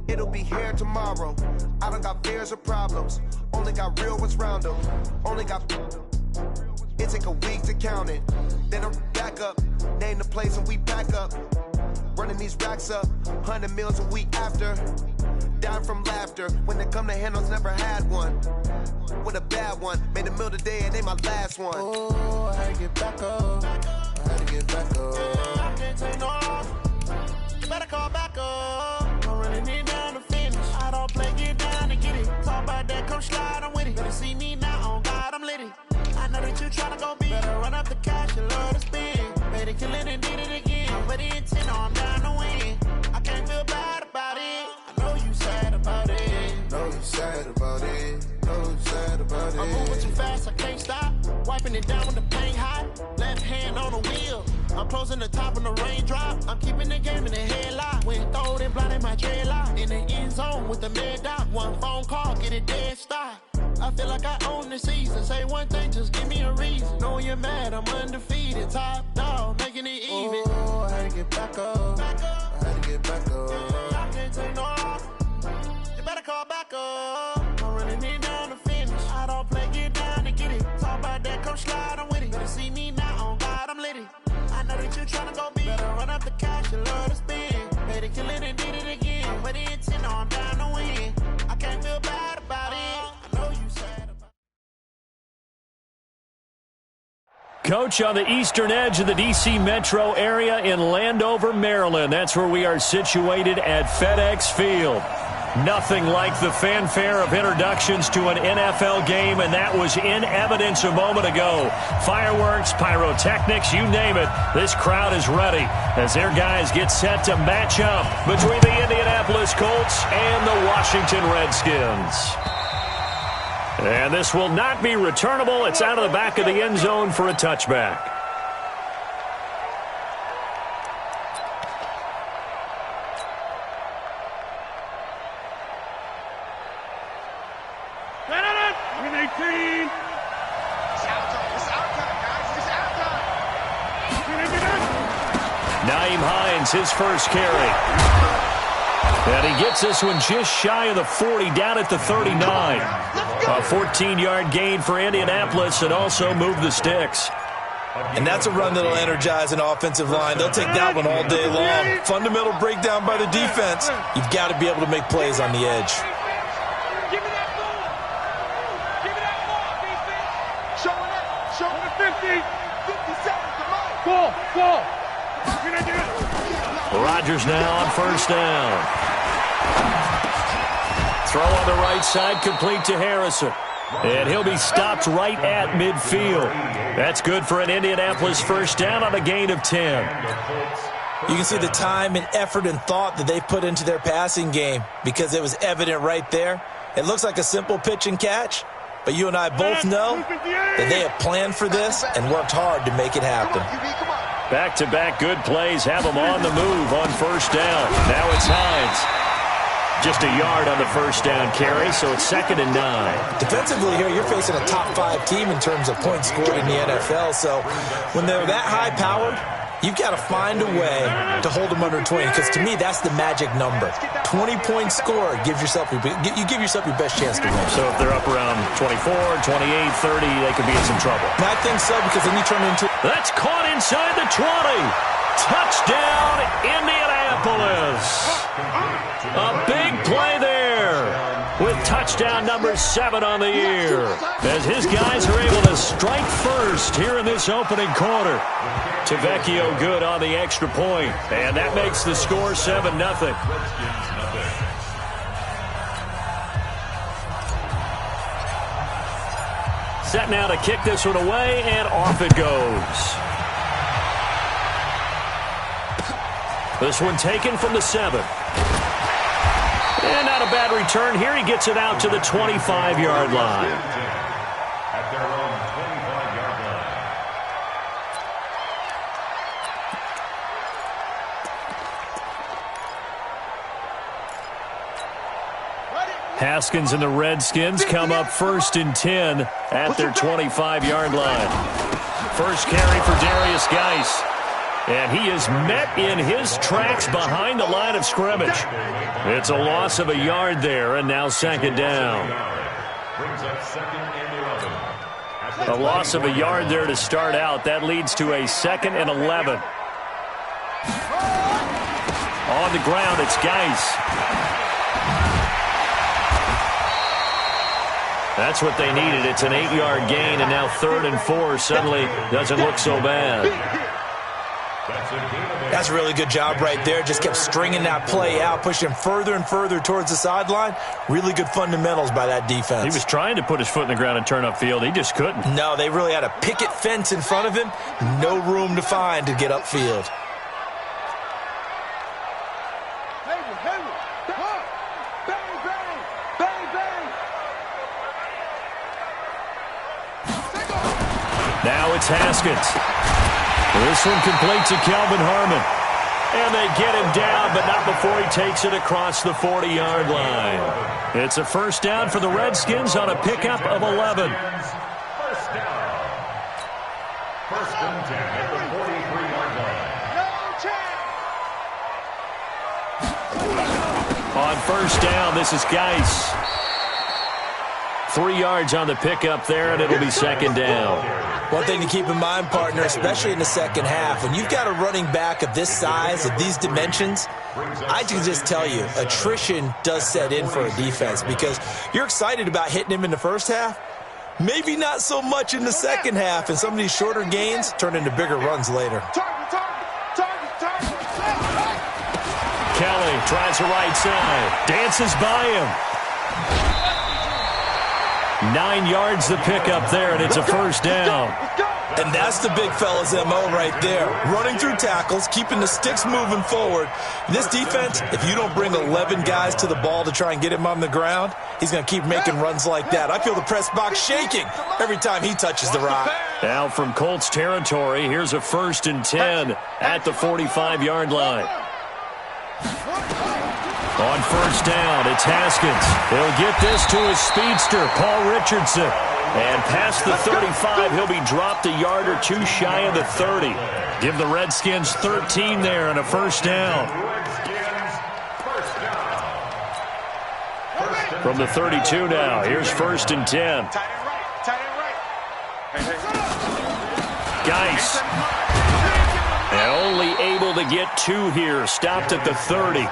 It'll be here tomorrow. I don't got fears or problems. Only got real ones round them. Only got... It take a week to count it. Then I'm back up. Name the place and we back up. Running these racks up. 100 meals a week after. Dying from laughter. When it come to handles, never had one. With a bad one. Made a meal today and they my last one. Oh, I had to get back up. I had to get back up. I can't take no off. You better call back up. I'm running it down to finish. I don't play, get down and get it. Talk about that, come slide, I'm with it. Better see me now, on God, I'm litty. I know that you tryna go big. Better run up the cash, you love to spend. Made it, kill it, and did it again. I'm with the intent, no, I'm down to win. I can't feel bad about it. I know you sad about it. Know you sad about it. Know you sad about it. I'm moving too fast, I can't stop. Wiping it down with the paint hot. Left hand on the wheel. I'm closing the top on the raindrop. I'm keeping the game in the headlock. When throwed and blinded my dreadlock. In the end zone with the mad dot. One phone call, get it dead stop. I feel like I own the season. Say one thing, just give me a reason. Knowing you're mad, I'm undefeated. Top dog, making it even. Oh, I had to get back up. I had to get back up. I can't take no off. You better call back up. I'm running it down to finish. I don't play, get down and get it. Talk about that, come slide, I'm with it. Better see me now, on God, I'm litty. I know that you tryna go big. Better run up the cash, you love to spend. Made it, kill it, and did it again. But the intent, no, I'm down to win. I can't feel bad about it. I know you sad about it. Coach, on the eastern edge of the D.C. metro area in Landover, Maryland. That's where we are situated at FedEx Field. Nothing like the fanfare of introductions to an NFL game, and that was in evidence a moment ago. Fireworks, pyrotechnics, you name it. This crowd is ready as their guys get set to match up between the Indianapolis Colts and the Washington Redskins. And this will not be returnable. It's out of the back of the end zone for a touchback. His first carry. And he gets this one just shy of the 40, down at the 39. A 14-yard gain for Indianapolis and also move the sticks. And that's a run that'll energize an offensive line. They'll take that one all day long. Fundamental breakdown by the defense. You've got to be able to make plays on the edge. Give me that ball. Give me that ball, defense. Showing up. Showing the 50. 50 seconds to mine. Ball. Rodgers now on first down. Throw on the right side, complete to Harrison. And he'll be stopped right at midfield. That's good for an Indianapolis first down on a gain of 10. You can see the time and effort and thought that they put into their passing game because it was evident right there. It looks like a simple pitch and catch, but you and I both know that they have planned for this and worked hard to make it happen. Back-to-back good plays have them on the move on first down. Now it's Hines. Just a yard on the first down carry, so it's 2nd and 9. Defensively here, you're facing a top-5 team in terms of points scored in the NFL, so when they're that high-powered, you've got to find a way to hold them under 20, because to me, that's the magic number. 20-point score, you give yourself your best chance to win. So if they're up around 24, 28, 30, they could be in some trouble. And I think so, because then you turn into... That's caught inside the 20. Touchdown, Indianapolis. A big play there with touchdown number 7 on the year as his guys are able to strike first here in this opening quarter. Tavecchio good on the extra point, and that makes the score 7-0. Set now to kick this one away, and off it goes. This one taken from the 7. And not a bad return here. He gets it out to the 25-yard line. At their own 25-yard line. Haskins and the Redskins come up 1st and 10 at their 25-yard line. First carry for Darius Geis. And he is met in his tracks behind the line of scrimmage. It's a loss of a yard there, and now second down. Brings up 2nd and 11. A loss of a yard there to start out. That leads to a 2nd and 11. On the ground, it's Geis. That's what they needed. It's an 8-yard gain, and now 3rd and 4 suddenly doesn't look so bad. That's a really good job right there. Just kept stringing that play out, pushing him further and further towards the sideline. Really good fundamentals by that defense. He was trying to put his foot in the ground and turn upfield. He just couldn't. No, they really had a picket fence in front of him. No room to find to get upfield. Now it's Haskins. This one complete to Kelvin Harmon. And they get him down, but not before he takes it across the 40-yard line. It's a first down for the Redskins on a pickup of 11. First down. 1st and 10 at the 43-yard line. On first down, this is Geis. 3 yards on the pickup there, and it'll be second down. One thing to keep in mind, partner, especially in the second half, when you've got a running back of this size, of these dimensions, I can just tell you, attrition does set in for a defense because you're excited about hitting him in the first half, maybe not so much in the second half, and some of these shorter gains turn into bigger runs later. Kelly tries the right side, dances by him. 9 yards the pickup there, and it's a first down. And that's the big fella's MO right there. Running through tackles, keeping the sticks moving forward. This defense, if you don't bring 11 guys to the ball to try and get him on the ground, he's going to keep making runs like that. I feel the press box shaking every time he touches the rock. Now from Colts territory, here's a 1st and 10 at the 45-yard line. On first down, it's Haskins. He'll get this to his speedster, Paul Richardson. And past the 35, he'll be dropped a yard or two shy of the 30. Give the Redskins 13 there and a first down. From the 32 now, here's 1st and 10. Geis. And only able to get 2 here, stopped at the 30.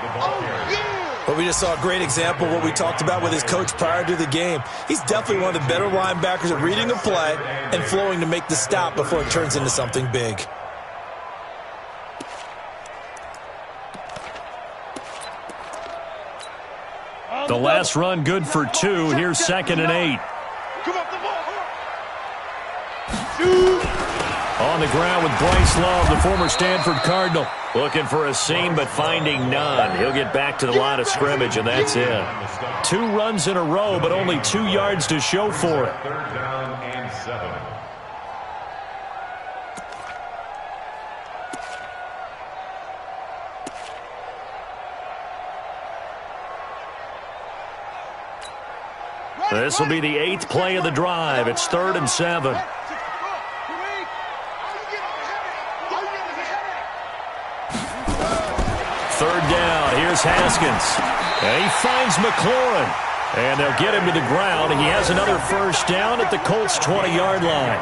But we just saw a great example of what we talked about with his coach prior to the game. He's definitely one of the better linebackers at reading a play and flowing to make the stop before it turns into something big. The last run good for 2. Here's 2nd and 8. On the ground with Bryce Love, the former Stanford Cardinal. Looking for a seam, but finding none. He'll get back to the line of scrimmage, and that's it. 2 runs in a row, but only 2 yards to show for it. 3rd down and 7. This will be the 8th play of the drive. It's 3rd and 7. Third down, here's Haskins. And he finds McLaurin. And they'll get him to the ground. He has another first down at the Colts' 20-yard line.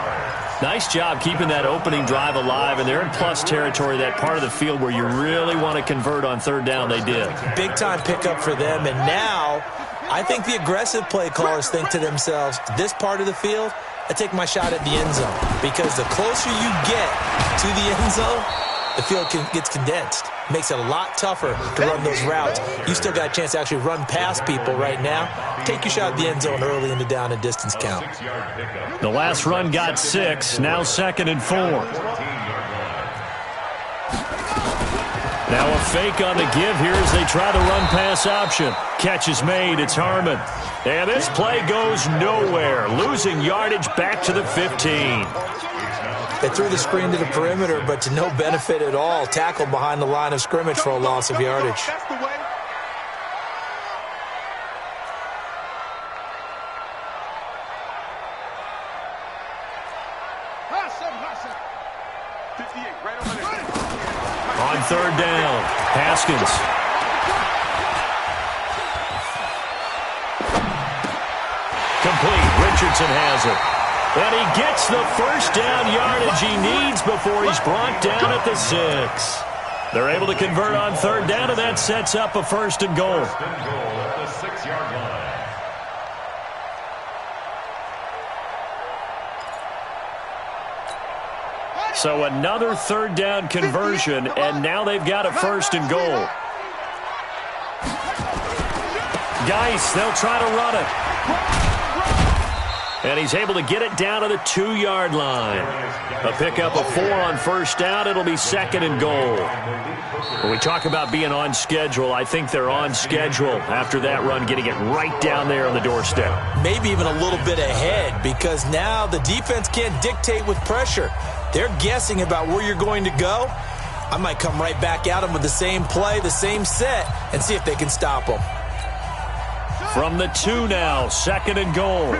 Nice job keeping that opening drive alive, and they're in plus territory, that part of the field where you really want to convert on 3rd down. They did. Big-time pickup for them, and now I think the aggressive play callers think to themselves, this part of the field, I take my shot at the end zone, because the closer you get to the end zone, the field gets condensed. Makes it a lot tougher to run those routes. You still got a chance to actually run past people right now. Take your shot at the end zone early in the down and distance count. The last run got 6. Now 2nd and 4. Now a fake on the give here as they try the run-pass option. Catch is made. It's Harmon. And this play goes nowhere. Losing yardage back to the 15. They threw the screen to the perimeter, but to no benefit at all. Tackled behind the line of scrimmage for a loss of yardage. That's the way. Hot 58, right over there. third down. Haskins. Complete. Richardson has it. And he gets the first down yardage he needs before he's brought down at the 6. They're able to convert on third down, and that sets up a first and goal. First and goal at the 6-yard line. So another third down conversion, and now they've got a first and goal. Geis, they'll try to run it. And he's able to get it down to the 2-yard line. A pickup of 4 on first down. It'll be second and goal. When we talk about being on schedule, I think they're on schedule after that run, getting it right down there on the doorstep. Maybe even a little bit ahead, because now the defense can't dictate with pressure. They're guessing about where you're going to go. I might come right back at them with the same play, the same set, and see if they can stop them. From the 2 now, second and goal.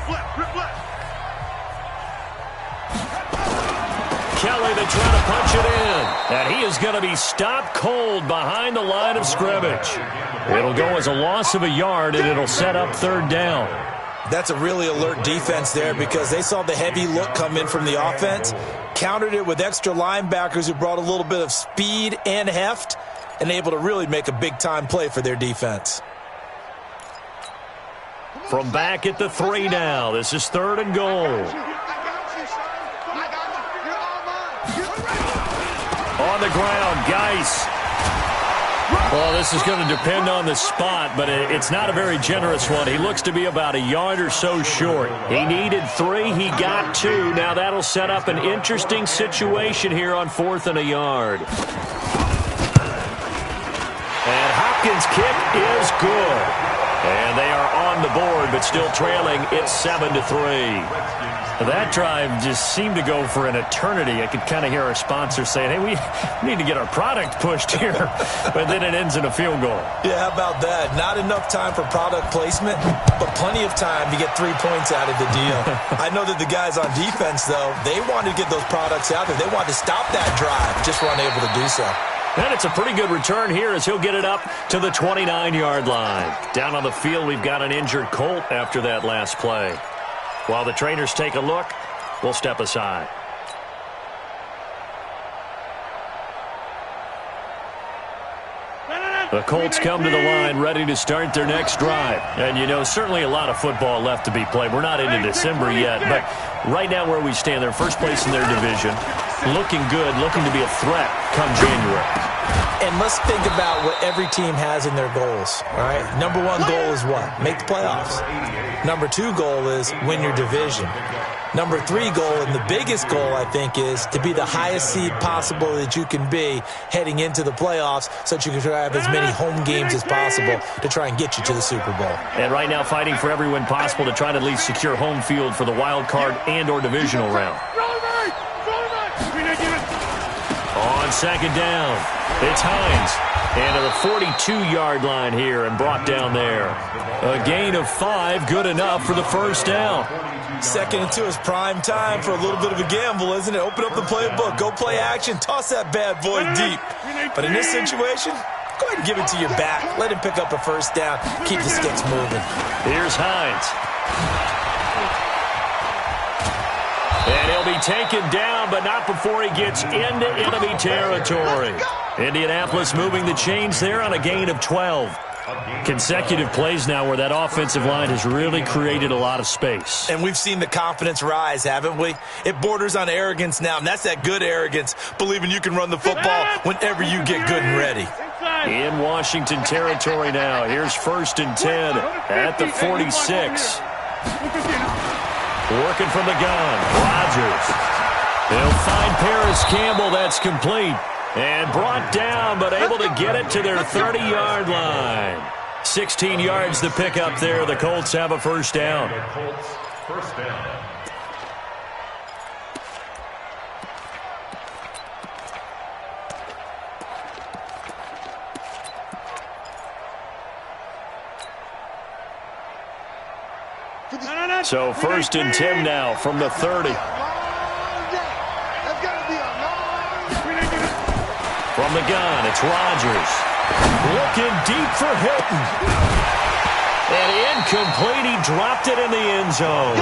Kelly, they try to punch it in. And he is going to be stopped cold behind the line of scrimmage. It'll go as a loss of a yard, and it'll set up third down. That's a really alert defense there, because they saw the heavy look come in from the offense, countered it with extra linebackers who brought a little bit of speed and heft, and able to really make a big-time play for their defense. From back at the 3 now, this is third and goal. On the ground, Geis. Well, this is going to depend on the spot, but it's not a very generous one. He looks to be about a yard or so short. He needed 3. He got 2. Now that'll set up an interesting situation here on 4th and a yard. And Hopkins' kick is good. And they are on the board, but still trailing. It's 7-3. That drive just seemed to go for an eternity. I could kind of hear our sponsors saying, hey, we need to get our product pushed here. But then it ends in a field goal. Yeah, how about that? Not enough time for product placement, but plenty of time to get 3 points out of the deal. I know that the guys on defense, though, they wanted to get those products out there. They wanted to stop that drive, just weren't able to do so. And it's a pretty good return here as he'll get it up to the 29-yard line. Down on the field, we've got an injured Colt after that last play. While the trainers take a look, we'll step aside. The Colts come to the line ready to start their next drive. And, you know, certainly a lot of football left to be played. We're not into December yet, but right now where we stand, they're first place in their division. Looking good, looking to be a threat come January. And let's think about what every team has in their goals, all right? Number 1 goal is what? Make the playoffs. Number 2 goal is win your division. Number 3 goal, and the biggest goal, I think, is to be the highest seed possible that you can be heading into the playoffs so that you can try to have as many home games as possible to try and get you to the Super Bowl. And right now fighting for every win possible to try to at least secure home field for the wild card and or divisional round. On second down, it's Hines. And to the 42-yard line here and brought down there. A gain of 5, good enough for the first down. 2nd and 2 is prime time for a little bit of a gamble, isn't it? Open up the playbook, go play action, toss that bad boy deep. But in this situation, go ahead and give it to your back. Let him pick up a first down, keep the sticks moving. Here's Hines. And he'll be taken down, but not before he gets into enemy territory. Indianapolis moving the chains there on a gain of 12. Consecutive plays now where that offensive line has really created a lot of space. And we've seen the confidence rise, haven't we? It borders on arrogance now, and that's that good arrogance, believing you can run the football whenever you get good and ready. In Washington territory now. Here's 1st and 10 at the 46. Working from the gun, Rodgers. They'll find Paris Campbell. That's complete. And brought down, but able to get it to their 30-yard line. 16 yards to pick up there. The Colts have a first down. First down. So 1st and 10 now from the 30. From From the gun, it's Rodgers. Looking deep for Hilton. And incomplete. He dropped it in the end zone.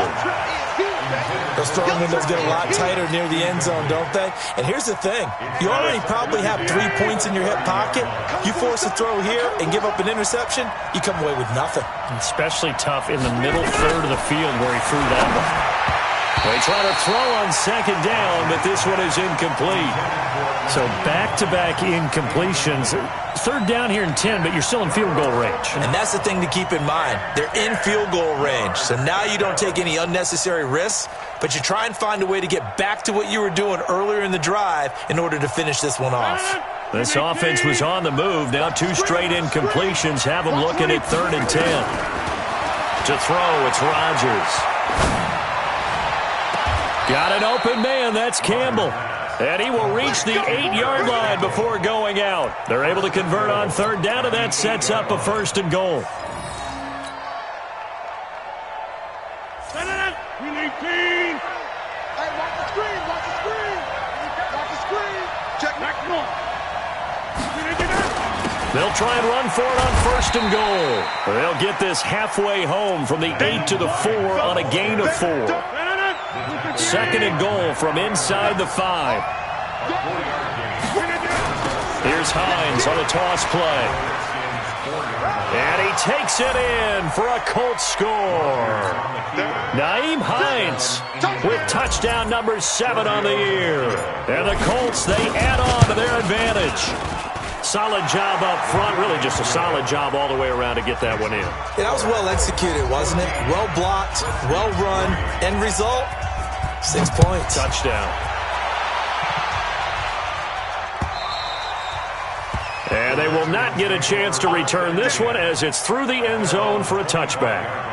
Those throwing windows get a lot tighter near the end zone, don't they? And here's the thing. You already probably have 3 points in your hip pocket. You force a throw here and give up an interception, you come away with nothing. Especially tough in the middle third of the field where he threw that one. They try to throw on second down, but this one is incomplete. So back-to-back incompletions. Third down here in 10, but you're still in field goal range. And that's the thing to keep in mind. They're in field goal range. So now you don't take any unnecessary risks, but you try and find a way to get back to what you were doing earlier in the drive in order to finish this one off. This offense was on the move. Now 2 straight incompletions have them looking at 3rd and 10. To throw, it's Rodgers. Got an open man. That's Campbell. And he will reach the 8-yard line before going out. They're able to convert on 3rd down, and that sets up a 1st and goal. We need team. Hey, watch the screen. Watch the screen. Watch the screen. Check back. Come on. They'll try and run for it on 1st and goal. They'll get this halfway home from the 8 to the 4 on a gain of 4. 2nd and goal from inside the 5. Here's Hines on a toss play. And he takes it in for a Colts score. Nyheim Hines with touchdown number 7 on the year. And the Colts, they add on to their advantage. Solid job up front. Really just a solid job all the way around to get that one in. Yeah, that was well executed, wasn't it? Well blocked, well run. End result, 6 points. Touchdown. And they will not get a chance to return this one as it's through the end zone for a touchback.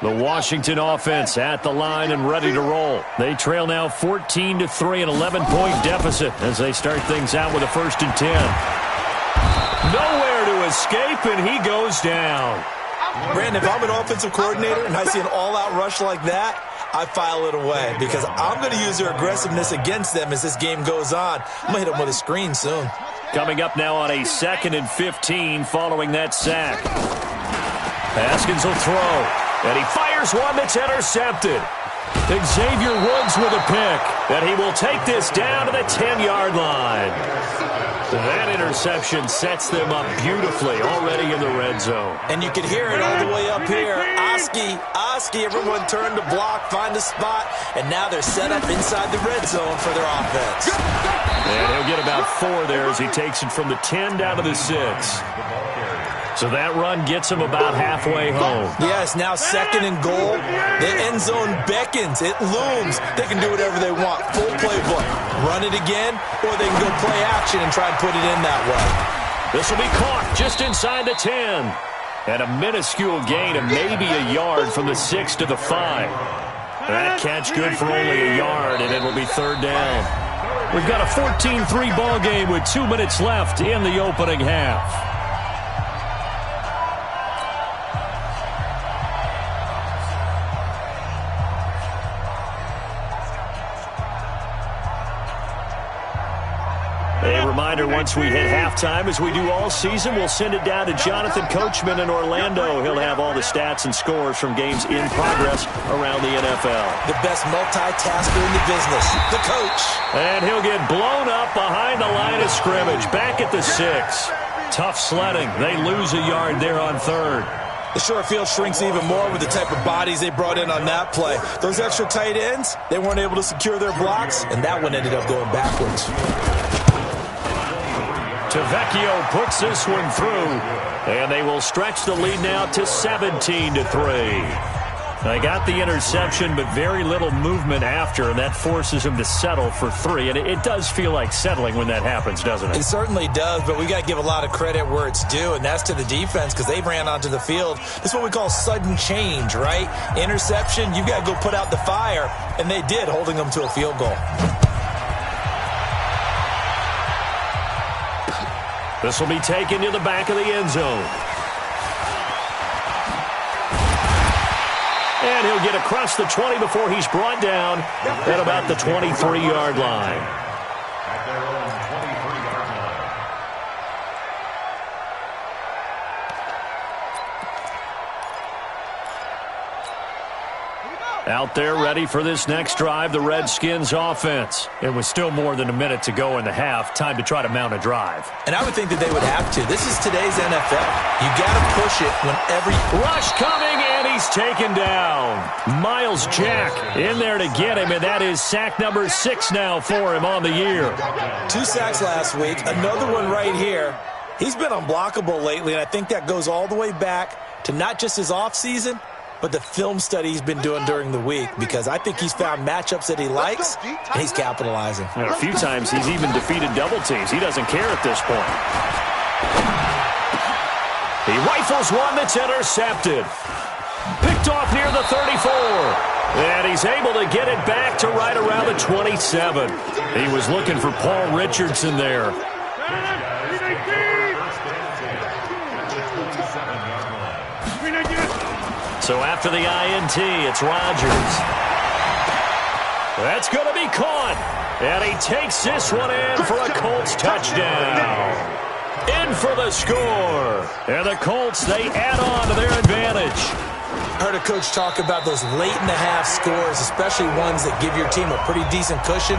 The Washington offense at the line and ready to roll. They trail now 14-3, an 11-point deficit as they start things out with a 1st and 10. Nowhere to escape, and he goes down. Brandon, if I'm an offensive coordinator and I see an all-out rush like that, I file it away because I'm going to use their aggressiveness against them as this game goes on. I'm going to hit them with a screen soon. Coming up now on a 2nd and 15 following that sack. Haskins will throw. And he fires one that's intercepted. Xavier Woods with a pick. And he will take this down to the 10-yard line. That interception sets them up beautifully already in the red zone. And you can hear it all the way up here. Oski, everyone turned to block, find a spot, and now they're set up inside the red zone for their offense. And he'll get about 4 there as he takes it from the 10 down to the 6. So that run gets him about halfway home. Yes, now 2nd and goal. The end zone beckons. It looms. They can do whatever they want. Full playbook. Run it again, or they can go play action and try and put it in that way. This will be caught just inside the 10. And a minuscule gain of maybe a yard from the 6 to the 5. That catch good for only a yard, and it will be 3rd down. We've got a 14-3 ball game with 2 minutes left in the opening half. A reminder, once we hit halftime, as we do all season, we'll send it down to Jonathan Coachman in Orlando. He'll have all the stats and scores from games in progress around the NFL. The best multitasker in the business, the coach. And he'll get blown up behind the line of scrimmage, back at the 6. Tough sledding. They lose a yard there on 3rd. The short field shrinks even more with the type of bodies they brought in on that play. Those extra tight ends, they weren't able to secure their blocks, and that one ended up going backwards. Tavecchio puts this one through, and they will stretch the lead now to 17-3. They got the interception, but very little movement after, and that forces them to settle for 3. And it does feel like settling when that happens, doesn't it? It certainly does, but we got to give a lot of credit where it's due, and that's to the defense because they ran onto the field. This is what we call sudden change, right? Interception, you've got to go put out the fire, and they did, holding them to a field goal. This will be taken to the back of the end zone. And he'll get across the 20 before he's brought down at about the 23-yard line. At their own 23-yard line. Out there ready for this next drive, the Redskins offense. It was still more than a minute to go in the half. Time to try to mount a drive. And I would think that they would have to. This is today's NFL. You got to push it whenever you... Rush coming, and he's taken down. Miles Jack in there to get him, and that is sack number 6 now for him on the year. 2 sacks last week, another one right here. He's been unblockable lately, and I think that goes all the way back to not just his offseason, but the film study he's been doing during the week, because I think he's found matchups that he likes, and he's capitalizing. And a few times he's even defeated double teams. He doesn't care at this point. He rifles one that's intercepted. Picked off near the 34. And he's able to get it back to right around the 27. He was looking for Paul Richardson there. So after the INT, it's Rodgers. That's going to be caught. And he takes this one in for a Colts touchdown. In for the score. And the Colts, they add on to their advantage. I heard a coach talk about those late-in-the-half scores, especially ones that give your team a pretty decent cushion.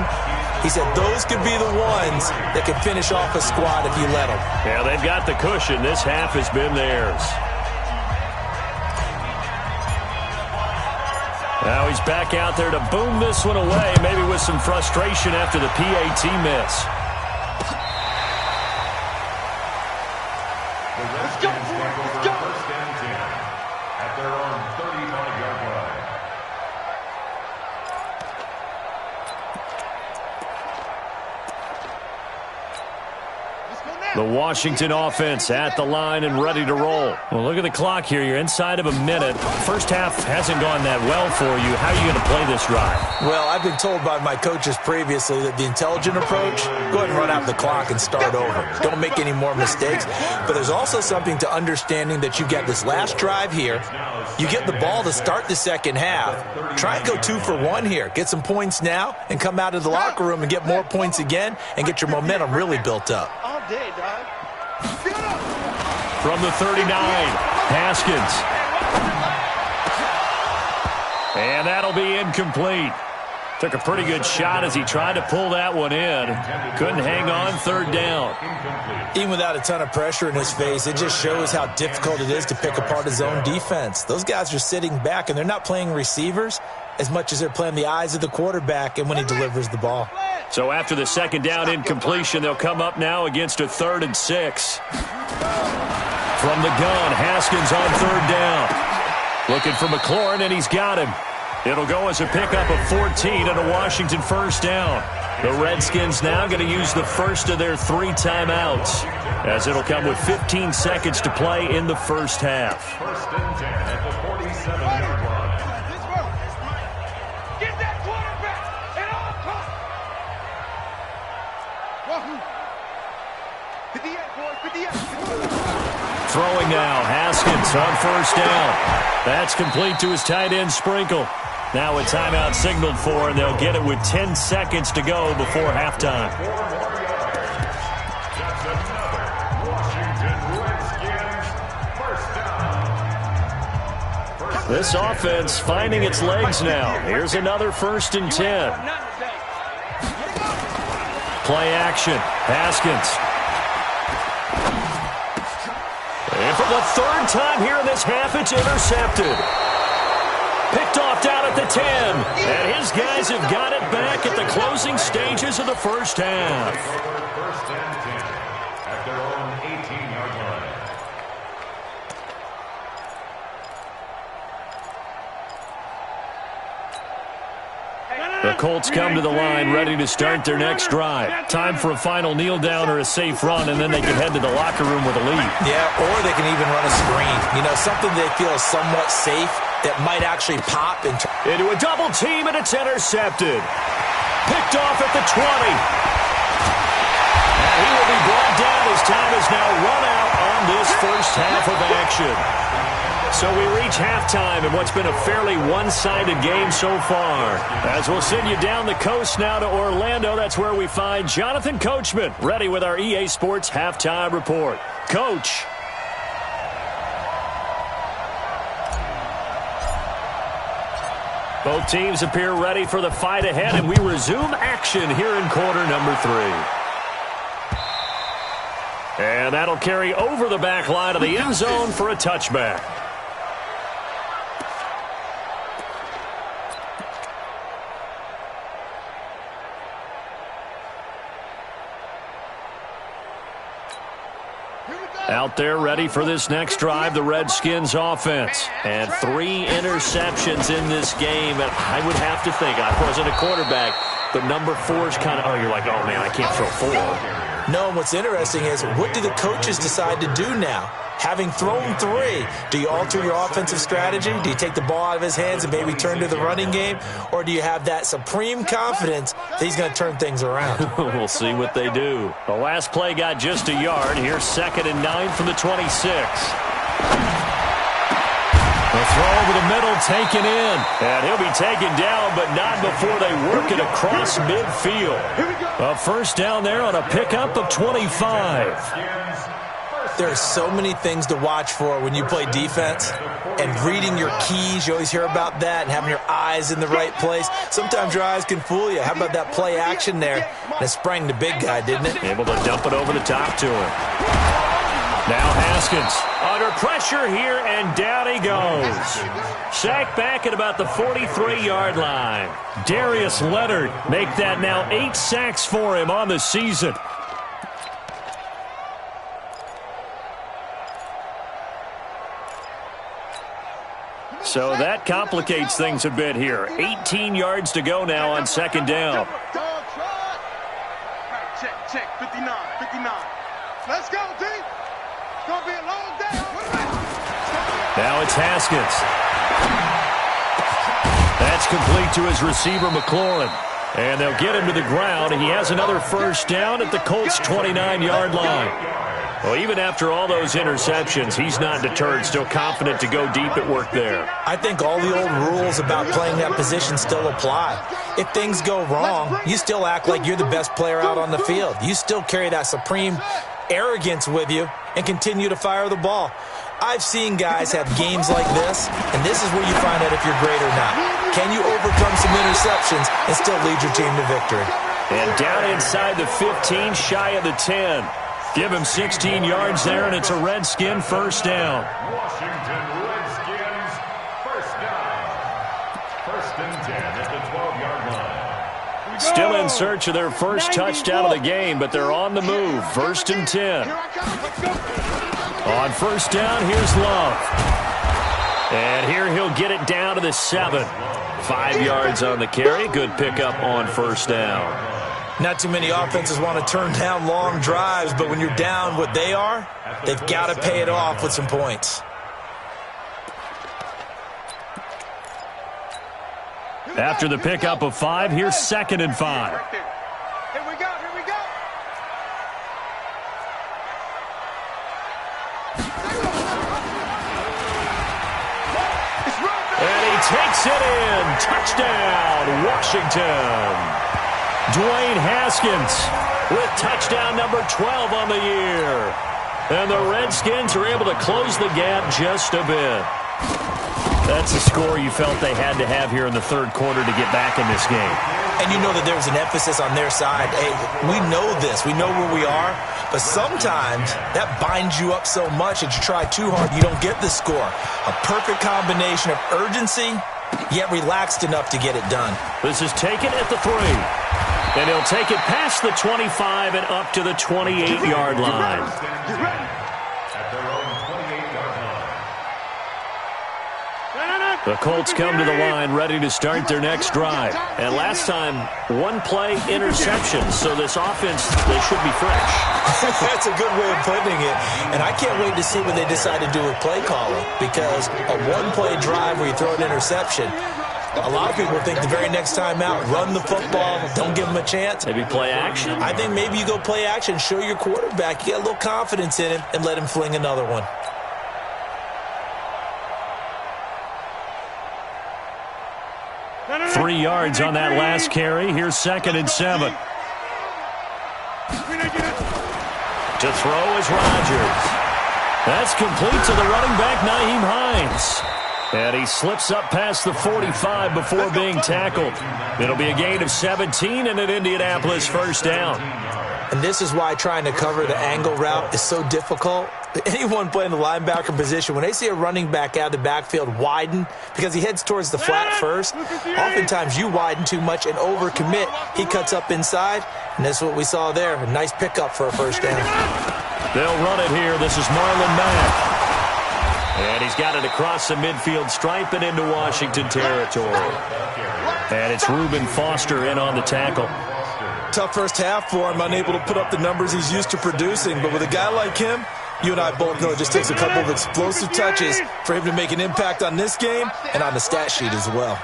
He said those could be the ones that can finish off a squad if you let them. Yeah, they've got the cushion. This half has been theirs. Now he's back out there to boom this one away, maybe with some frustration after the PAT miss. Let's go, let's go. First and 10 at their own 35-yard line. The Washington offense at the line and ready to roll. Well, look at the clock here. You're inside of a minute. First half hasn't gone that well for you. How are you going to play this drive? Well, I've been told by my coaches previously that the intelligent approach, go ahead and run out the clock and start over. Don't make any more mistakes. But there's also something to understanding that you get this last drive here. You get the ball to start the second half. Try and go 2 for 1 here. Get some points now and come out of the locker room and get more points again and get your momentum really built up. All day, dog. From the 39, Haskins. And that'll be incomplete. Took a pretty good shot as he tried to pull that one in. Couldn't hang on, third down. Even without a ton of pressure in his face, it just shows how difficult it is to pick apart his own defense. Those guys are sitting back, and they're not playing receivers as much as they're playing the eyes of the quarterback and when he delivers the ball. So after the second down incompletion, they'll come up now against a 3rd and 6. From the gun, Haskins on 3rd down. Looking for McLaurin, and he's got him. It'll go as a pickup of 14 and a Washington first down. The Redskins now going to use the first of their 3 timeouts, as it'll come with 15 seconds to play in the first half. First and 10 at the 47-yard line. Get that quarterback at all costs. Wahoo. 58, boys, 58. Throwing now, Haskins on first down. That's complete to his tight end, Sprinkle. Now a timeout signaled for, and they'll get it with 10 seconds to go before halftime. 4 more yards. That's another Washington Redskins first down. This offense finding its legs now. Here's another 1st and 10. Play action. Haskins. And for the 3rd time here in this half, it's intercepted. Picked off down at the 10. And his guys have got it back at the closing stages of the first half. First and 10 at their own 18-yard line. The Colts come to the line ready to start their next drive. Time for a final kneel down or a safe run, and then they can head to the locker room with a lead. Yeah, or they can even run a screen. You know, something they feel is somewhat safe that might actually pop into a double team, and it's intercepted. Picked off at the 20. And he will be brought down as time is now run out on this first half of action. So we reach halftime in what's been a fairly one-sided game so far. As we'll send you down the coast now to Orlando, that's where we find Jonathan Coachman, ready with our EA Sports Halftime Report. Coach. Both teams appear ready for the fight ahead, and we resume action here in quarter number 3. And that'll carry over the back line of the end zone for a touchback. Out there ready for this next drive, the Redskins offense. And 3 interceptions in this game. And I would have to think, I wasn't a quarterback, but number 4 is kind of, oh, you're like, oh, man, I can't throw 4. No, what's interesting is, what do the coaches decide to do now? Having thrown 3, do you alter your offensive strategy? Do you take the ball out of his hands and maybe turn to the running game? Or do you have that supreme confidence that he's going to turn things around? We'll see what they do. The last play got just a yard. Here's 2nd and 9 from the 26. The throw over the middle taken in. And he'll be taken down, but not before they work it across midfield. A first down there on a pickup of 25. There are so many things to watch for when you play defense, and reading your keys, you always hear about that, and having your eyes in the right place. Sometimes your eyes can fool you. How about that play action there? And it sprang the big guy, didn't it? Able to dump it over the top to him. Now Haskins under pressure here, and down he goes. Sacked back at about the 43-yard line. Darius Leonard make that now 8 sacks for him on the season. So that complicates things a bit here. 18 yards to go now on 2nd down. Check, 59. Let's go, D. It's going to be a long day. Now it's Haskins. That's complete to his receiver, McLaurin. And they'll get him to the ground. He has another first down at the Colts' 29-yard line. Well, even after all those interceptions, he's not deterred, still confident to go deep at work there. I think all the old rules about playing that position still apply. If things go wrong, you still act like you're the best player out on the field. You still carry that supreme arrogance with you and continue to fire the ball. I've seen guys have games like this, and this is where you find out if you're great or not. Can you overcome some interceptions and still lead your team to victory? And down inside the 15, shy of the 10. Give him 16 yards there, and it's a Redskin first down. Washington Redskins first down. 1st and 10 at the 12-yard line. Still in search of their first touchdown of the game, but they're on the move. 1st and 10. On first down, here's Love. And here he'll get it down to the 7. 5 yards on the carry. Good pickup on first down. Not too many offenses want to turn down long drives, but when you're down what they are, they've got to pay it off with some points. After the pickup of 5, here's 2nd and 5. Here we go. And he takes it in. Touchdown, Washington. Dwayne Haskins with touchdown number 12 on the year. And the Redskins are able to close the gap just a bit. That's a score you felt they had to have here in the 3rd quarter to get back in this game. And you know that there was an emphasis on their side. Hey, we know this. We know where we are. But sometimes that binds you up so much that you try too hard, you don't get the score. A perfect combination of urgency, yet relaxed enough to get it done. This is taken at the 3. And he'll take it past the 25 and up to the 28-yard line. At their own 28-yard line. The Colts come to the line ready to start their next drive. And last time, 1-play interception. So this offense, they should be fresh. That's a good way of putting it. And I can't wait to see what they decide to do with play calling. Because a 1-play drive where you throw an interception, a lot of people think the very next time out, run the football, don't give him a chance. Maybe play action? I think maybe you go play action, show your quarterback, you get a little confidence in him, and let him fling another one. 3 yards on that last carry. Here's 2nd and 7. To throw is Rodgers. That's complete to the running back, Nyheim Hines. And he slips up past the 45 before being tackled. It'll be a gain of 17 and an Indianapolis first down. And this is why trying to cover the angle route is so difficult. Anyone playing the linebacker position, when they see a running back out of the backfield widen, because he heads towards the flat first, oftentimes you widen too much and overcommit. He cuts up inside, and that's what we saw there. A nice pickup for a first down. They'll run it here. This is Marlon Mack. And he's got it across the midfield stripe and into Washington territory. And it's Reuben Foster in on the tackle. Tough first half for him, unable to put up the numbers he's used to producing. But with a guy like him, you and I both know it just takes a couple of explosive touches for him to make an impact on this game and on the stat sheet as well.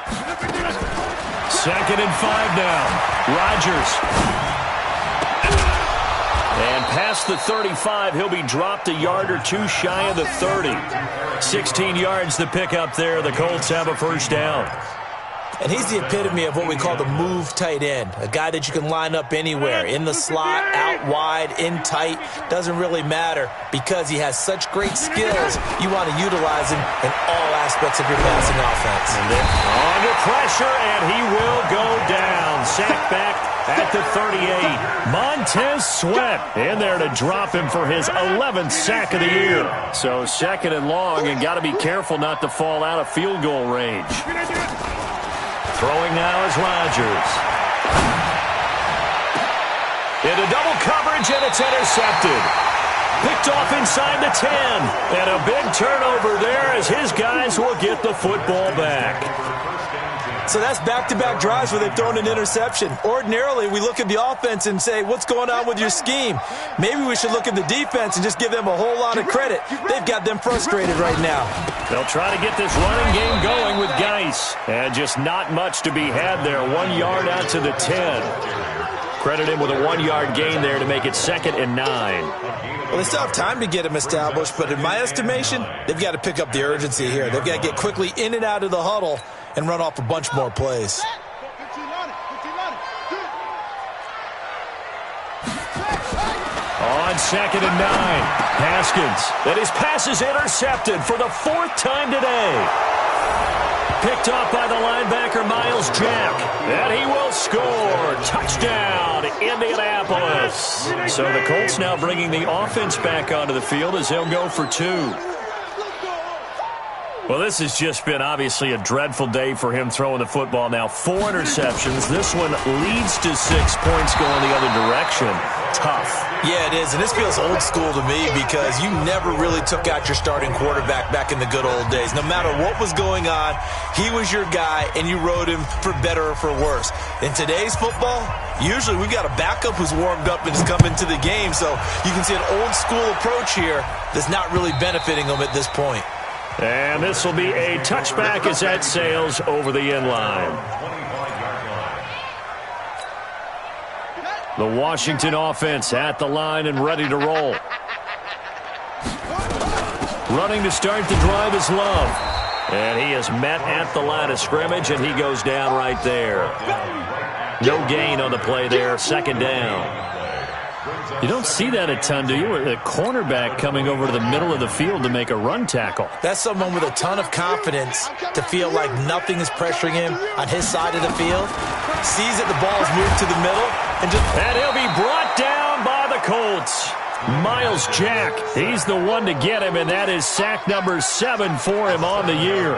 2nd and 5 now. Rodgers. And past the 35, he'll be dropped a yard or two shy of the 30. 16 yards to pick up there. The Colts have a first down. And he's the epitome of what we call the move tight end, a guy that you can line up anywhere, in the slot, out wide, in tight, doesn't really matter because he has such great skills. You want to utilize him in all aspects of your passing offense. And then under pressure, and he will go down. Sacked back at the 38. Montez Sweat in there to drop him for his 11th sack of the year. So 2nd and long, and got to be careful not to fall out of field goal range. Throwing now is Rodgers. Into double coverage, and it's intercepted. Picked off inside the 10. And a big turnover there as his guys will get the football back. So that's back-to-back drives where they've thrown an interception. Ordinarily, we look at the offense and say, what's going on with your scheme? Maybe we should look at the defense and just give them a whole lot of credit. They've got them frustrated right now. They'll try to get this running game going with Geis. And just not much to be had there. 1 yard out to the 10. Credit him with a 1 yard gain there to make it 2nd and 9. Well, they still have time to get him established, but in my estimation, they've got to pick up the urgency here. They've got to get quickly in and out of the huddle and run off a bunch more plays. On 2nd and 9, Haskins. And his pass is intercepted for the 4th time today. Picked off by the linebacker, Miles Jack. And he will score. Touchdown, Indianapolis. So the Colts now bringing the offense back onto the field as they'll go for 2. Well, this has just been obviously a dreadful day for him throwing the football. Now 4 interceptions. This one leads to 6 points going the other direction. Tough. Yeah, it is, and this feels old school to me because you never really took out your starting quarterback back in the good old days. No matter what was going on, he was your guy, and you rode him for better or for worse. In today's football, usually we've got a backup who's warmed up and has come into the game, so you can see an old school approach here that's not really benefiting them at this point. And this will be a touchback as that sails over the end line. The Washington offense at the line and ready to roll. Running to start the drive is Love. And he is met at the line of scrimmage, and he goes down right there. No gain on the play there, 2nd down. You don't see that a ton, do you? A cornerback coming over to the middle of the field to make a run tackle. That's someone with a ton of confidence to feel like nothing is pressuring him on his side of the field. Sees that the ball's moved to the middle. And he'll be brought down by the Colts. Miles Jack, he's the one to get him, and that is sack number 7 for him on the year.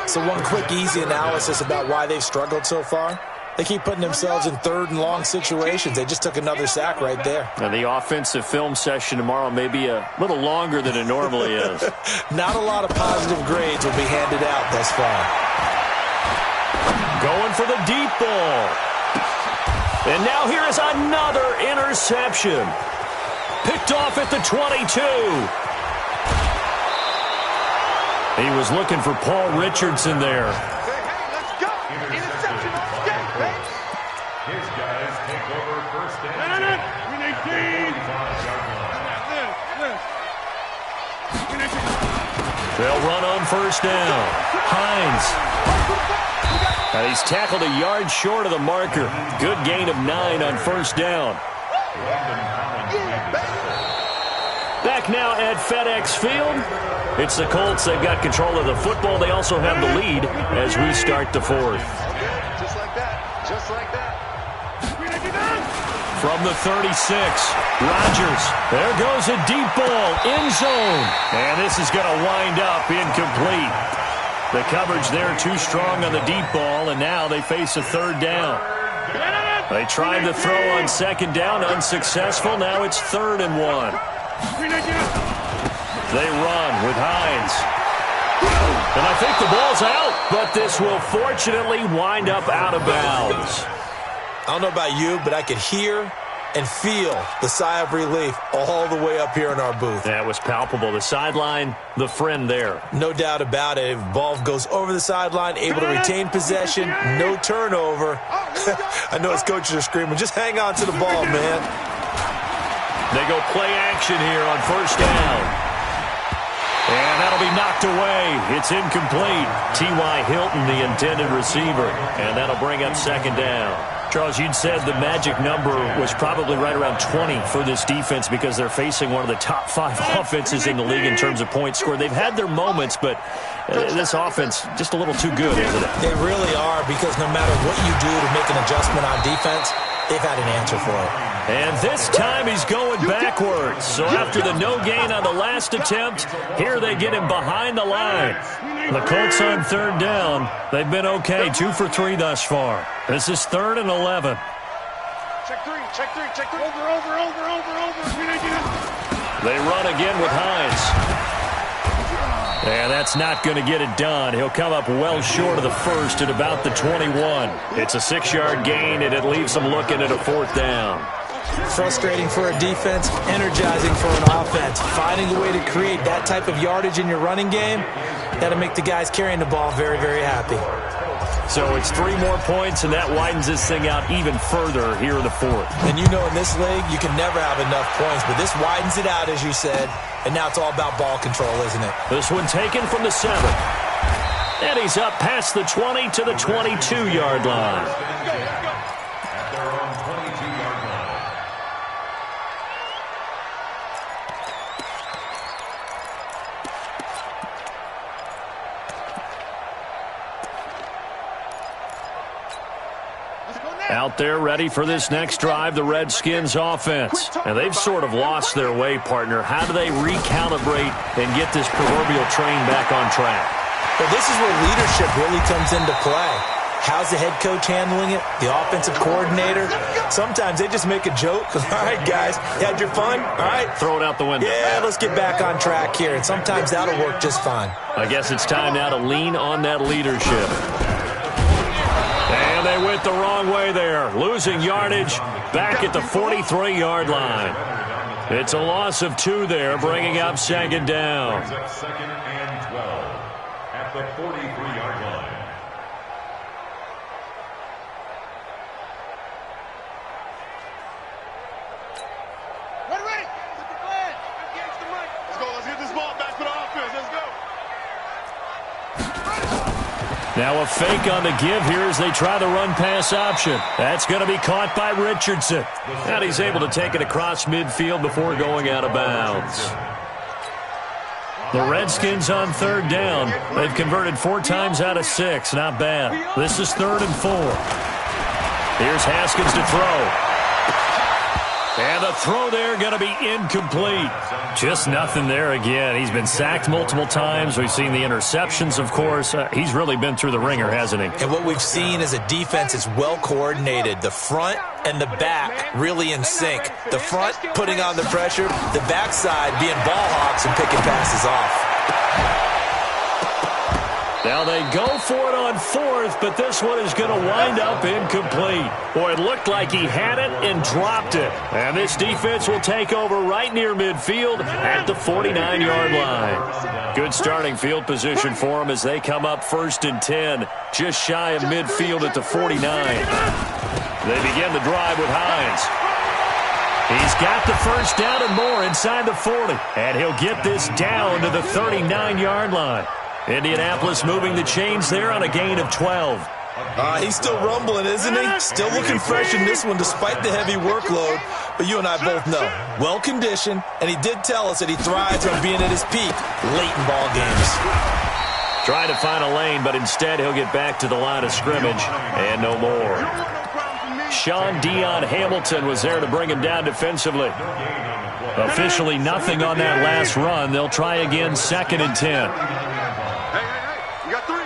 So one quick, easy analysis about why they've struggled so far. They keep putting themselves in 3rd and long situations. They just took another sack right there. Now the offensive film session tomorrow may be a little longer than it normally is. Not a lot of positive grades will be handed out thus far. Going for the deep ball. And now here is another interception. Picked off at the 22. He was looking for Paul Richardson there. They'll run on 1st down. Hines. And he's tackled a yard short of the marker. Good gain of 9 on first down. Back now at FedEx Field. It's the Colts. They've got control of the football. They also have the lead as we start the fourth. Just like that. Just like that. From the 36, Rodgers. There goes a deep ball, end zone. And this is going to wind up incomplete. The coverage there too strong on the deep ball, and now they face a third down. They tried to throw on second down, unsuccessful. Now it's 3rd and 1. They run with Hines. And I think the ball's out, but this will fortunately wind up out of bounds. I don't know about you, but I could hear and feel the sigh of relief all the way up here in our booth. That was palpable. The sideline, the friend there. No doubt about it. If the ball goes over the sideline, able to retain possession, no turnover. I know his coaches are screaming, just hang on to the ball, man. They go play action here on first down. And that'll be knocked away. It's incomplete. T.Y. Hilton, the intended receiver. And that'll bring up second down. Charles, you'd said the magic number was probably right around 20 for this defense because they're facing one of the top 5 offenses in the league in terms of points scored. They've had their moments, but this offense just a little too good, isn't it? They really are, because no matter what you do to make an adjustment on defense, they've had an answer for it. And this time he's going backwards. So after the no gain on the last attempt, here they get him behind the line. The Colts on third down. They've been okay, 2 for 3 thus far. This is 3rd and 11. Check three. Over. They run again with Hines. And that's not going to get it done. He'll come up well short of the first at about the 21. It's a 6-yard gain, and it leaves them looking at a 4th down. Frustrating for a defense, energizing for an offense. Finding a way to create that type of yardage in your running game, that'll make the guys carrying the ball very, very happy. So it's 3 more points, and that widens this thing out even further here in the 4th. And you know in this league, you can never have enough points, but this widens it out, as you said, and now it's all about ball control, isn't it? This one taken from the 7. And he's up past the 20 to the 22-yard line. At their own 22-yard line. Out there ready for this next drive, the Redskins offense. And they've sort of lost their way, partner. How do they recalibrate and get this proverbial train back on track? Well, this is where leadership really comes into play. How's the head coach handling it? The offensive coordinator? Sometimes they just make a joke. All right, guys, you had your fun? All right. Throw it out the window. Yeah, let's get back on track here. And sometimes that'll work just fine. I guess it's time now to lean on that leadership. And they went the wrong way there. Losing yardage back at the 43-yard line. It's a loss of 2 there, bringing up second down. 2nd and 12 at the 43-yard line. Ready. Let's go. Let's get this ball back for the offense. Let's go. Now a fake on the give here as they try the run-pass option. That's going to be caught by Richardson. And he's able to take it across midfield before going out of bounds. The Redskins on third down. They've converted 4 times out of 6. Not bad. This is 3rd and 4. Here's Haskins to throw. And the throw there going to be incomplete. Just nothing there again. He's been sacked multiple times. We've seen the interceptions, of course. He's really been through the ringer, hasn't he? And what we've seen is a defense is well coordinated. The front and the back really in sync. The front putting on the pressure. The backside being ball hawks and picking passes off. Now they go for it on 4th, but this one is going to wind up incomplete. Boy, it looked like he had it and dropped it. And this defense will take over right near midfield at the 49-yard line. Good starting field position for them as they come up 1st and 10, just shy of midfield at the 49. They begin the drive with Hines. He's got the first down and more inside the 40, and he'll get this down to the 39-yard line. Indianapolis moving the chains there on a gain of 12. He's still rumbling, isn't he? Still looking fresh in this one despite the heavy workload. But you and I both know, well-conditioned, and he did tell us that he thrives on being at his peak late in ball games. Trying to find a lane, but instead he'll get back to the line of scrimmage and no more. Sean Dion Hamilton was there to bring him down defensively. Officially nothing on that last run. They'll try again, 2nd and 10. Hey. You got three.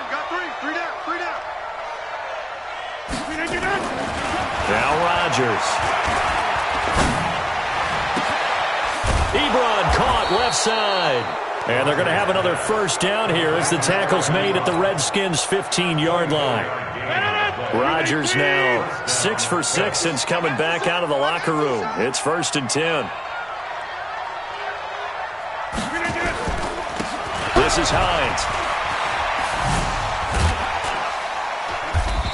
Three down. Now Rodgers. Ebron caught left side. And they're going to have another first down here as the tackle's made at the Redskins' 15-yard line. Rodgers now 6 for 6 since coming back out of the locker room. It's 1st and 10. This is Hines.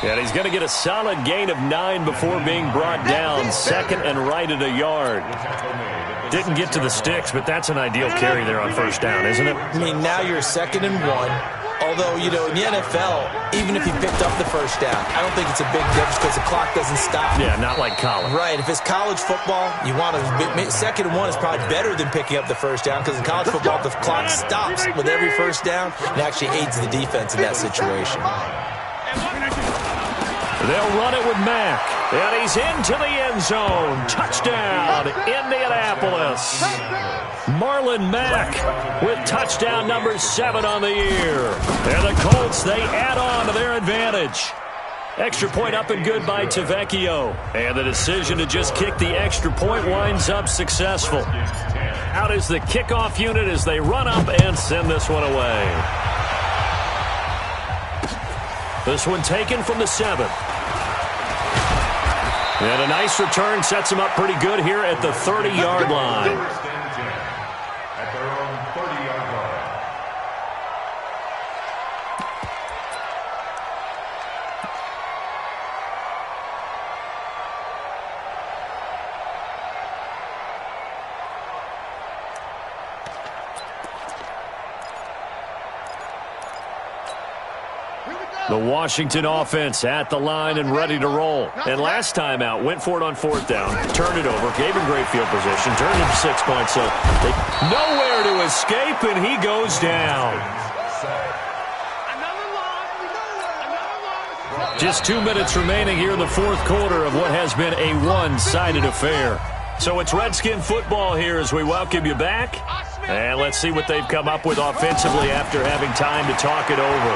And he's going to get a solid gain of 9 before being brought down. 2nd and right at a yard. Didn't get to the sticks, but that's an ideal carry there on first down, isn't it? I mean, now you're 2nd and 1. Although, you know, in the NFL, even if he picked up the first down, I don't think it's a big difference because the clock doesn't stop. Yeah, not like college. Right. If it's college football, you want to 2nd and 1 is probably better than picking up the first down because in college football, the clock stops with every first down and actually aids the defense in that situation. They'll run it with Mack. And he's into the end zone. Touchdown, Indianapolis. Marlon Mack with touchdown number 7 on the year. And the Colts, they add on to their advantage. Extra point up and good by Tavecchio. And the decision to just kick the extra point winds up successful. Out is the kickoff unit as they run up and send this one away. This one taken from the 7. And a nice return sets him up pretty good here at the 30-yard line. At their own 30-yard line. The Washington offense at the line and ready to roll. And last time out, went for it on 4th down, turned it over, gave him great field position, turned it to 6 points. So they nowhere to escape, and he goes down. Just 2 minutes remaining here in the 4th quarter of what has been a one-sided affair. So it's Redskin football here as we welcome you back. And let's see what they've come up with offensively after having time to talk it over.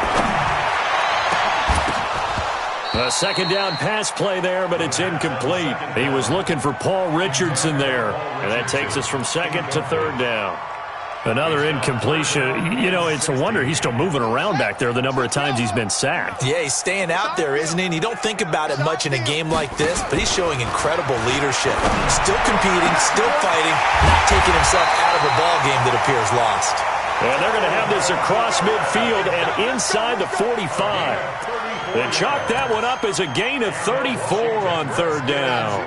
A 2nd down pass play there, but it's incomplete. He was looking for Paul Richardson there. And that takes us from 2nd to 3rd down. Another incompletion. You know, it's a wonder he's still moving around back there the number of times he's been sacked. Yeah, he's staying out there, isn't he? And you don't think about it much in a game like this, but he's showing incredible leadership. Still competing, still fighting, not taking himself out of a ball game that appears lost. And they're going to have this across midfield and inside the 45. They chalk that one up as a gain of 34 on 3rd down.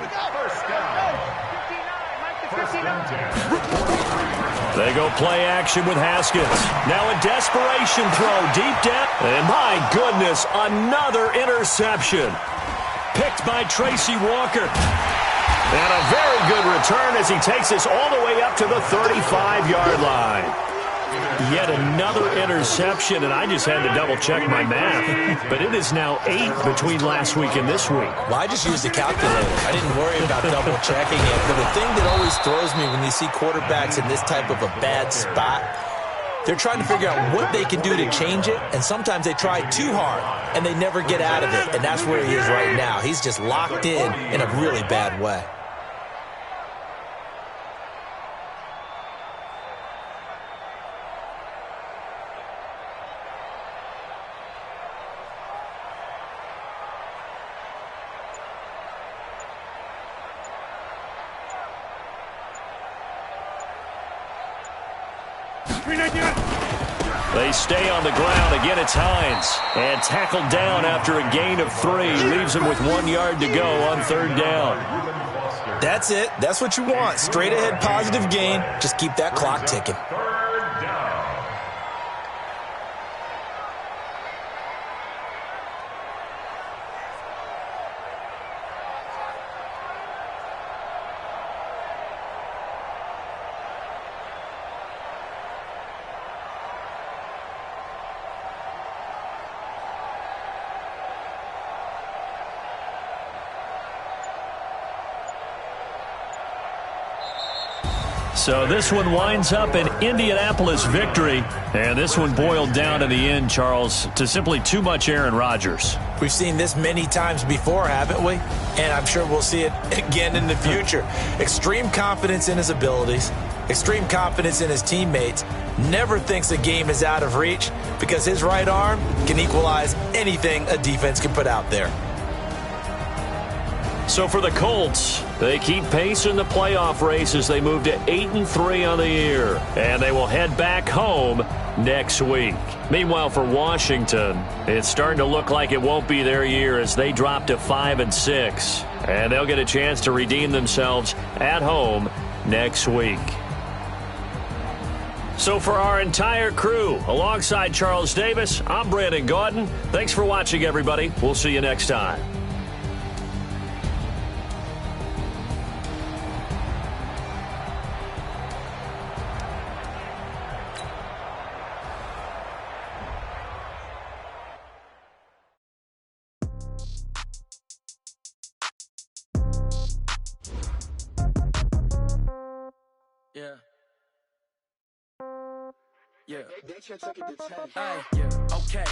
They go play action with Haskins. Now a desperation throw deep down. And my goodness, another interception. Picked by Tracy Walker. And a very good return as he takes us all the way up to the 35-yard line. Yet another interception, and I just had to double-check my math. But it is now 8 between last week and this week. Well, I just used a calculator. I didn't worry about double-checking it. But the thing that always throws me when you see quarterbacks in this type of a bad spot, they're trying to figure out what they can do to change it, and sometimes they try too hard, and they never get out of it. And that's where he is right now. He's just locked in a really bad way. They stay on the ground. Again, it's Hines. And tackled down after a gain of 3. Leaves him with 1 yard to go on 3rd down. That's it. That's what you want. Straight ahead positive gain. Just keep that clock ticking. 3rd down. So this one winds up an Indianapolis victory, and this one boiled down in the end, Charles, to simply too much Aaron Rodgers. We've seen this many times before, haven't we? And I'm sure we'll see it again in the future. Extreme confidence in his abilities, extreme confidence in his teammates, never thinks a game is out of reach because his right arm can equalize anything a defense can put out there. So for the Colts, they keep pace in the playoff race as they move to 8-3 on the year, and they will head back home next week. Meanwhile, for Washington, it's starting to look like it won't be their year as they drop to 5-6, and they'll get a chance to redeem themselves at home next week. So for our entire crew, alongside Charles Davis, I'm Brandon Gaudin. Thanks for watching, everybody. We'll see you next time. Yeah. They took it to 10. Yeah, okay.